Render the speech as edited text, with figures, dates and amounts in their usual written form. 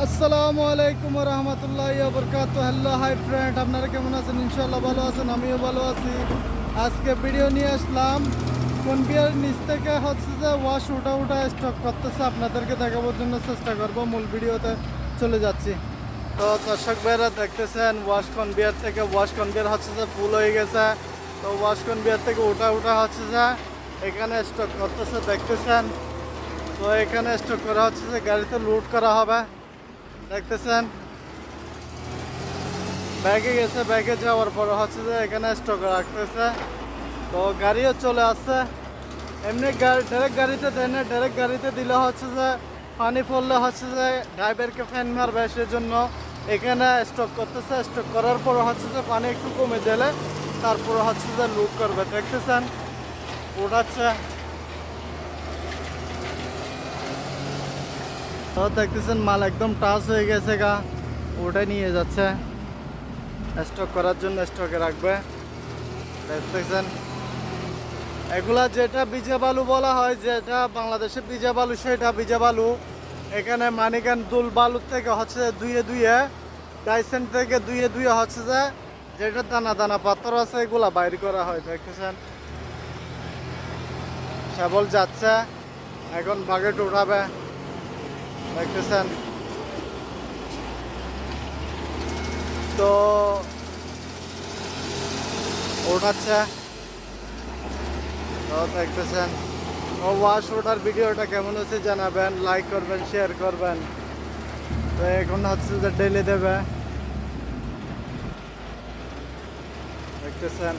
আসসালামু আলাইকুম রহমতুল্লাহি ওয়া বারাকাতুহু। হ্যালো হাই ফ্রেন্ড, আপনারা কেমন আছেন? ইনশাআল্লাহ ভালো আছেন, আমিও ভালো আছি। আজকে ভিডিও নিয়ে আসলাম কনভেয়ার নিচ থেকে হচ্ছে যে ওয়াশ উঠা স্টক করতেছে, আপনাদেরকে দেখানোর জন্য চেষ্টা করব। মূল ভিডিওতে চলে যাচ্ছি। তো দর্শক ভাইরা দেখতেছেন ওয়াশ কনভেয়ার হচ্ছে যে ফুল হয়ে গেছে। তো ওয়াশ কনভেয়ার থেকে উঠা হচ্ছে যে এখানে স্টক করতেছে, দেখতেছেন। তো এখানে স্টক করা হচ্ছে যে গাড়িতে লোড করা হবে, দেখতেছেন। ব্যাগে গেছে, ব্যাগে যাওয়ার পরে হচ্ছে যে এখানে স্টক রাখতেছে। তো গাড়িও চলে আসছে। এমনি ডাইরেক্ট গাড়িতে দেয় না, ডাইরেক্ট গাড়িতে দিলে হচ্ছে যে পানি পড়লে হচ্ছে যে ড্রাইভারকে ফ্যান মারবে, সেজন্য এখানে স্টক করতেছে। স্টক করার পর হচ্ছে যে পানি একটু কমে গেলে তারপরে হচ্ছে যে লুট করবে, দেখতেছেন। উঠাচ্ছে, তো দেখতেছেন মাল একদম টাচ হয়ে গেছে গা, ওটাই নিয়ে যাচ্ছে স্টক করার জন্য, স্টকে রাখবে, দেখতেছেন। এগুলা যেটা বিজা বালু বলা হয়, যেটা বাংলাদেশে বিজা বালু, সেটা বিজা বালু। এখানে মানিকান দুল বালুর থেকে হচ্ছে দুইয়ে দুইয়ে ডাইসেন্ট থেকে দুইয়ে হচ্ছে যে যেটা দানা দানা পাথর আছে এগুলা বাইর করা হয়, দেখতেছেন। কেবল যাচ্ছে, এখন বাকেট উঠাবে, দেখতেছেন। তো উঠাচ্ছে, তো দেখতেছেন। ও ওয়াশ ওঠার ভিডিওটা কেমন হচ্ছে জানাবেন, লাইক করবেন, শেয়ার করবেন। তো এখন হচ্ছে যে ডেলে দেবে, দেখতেছেন।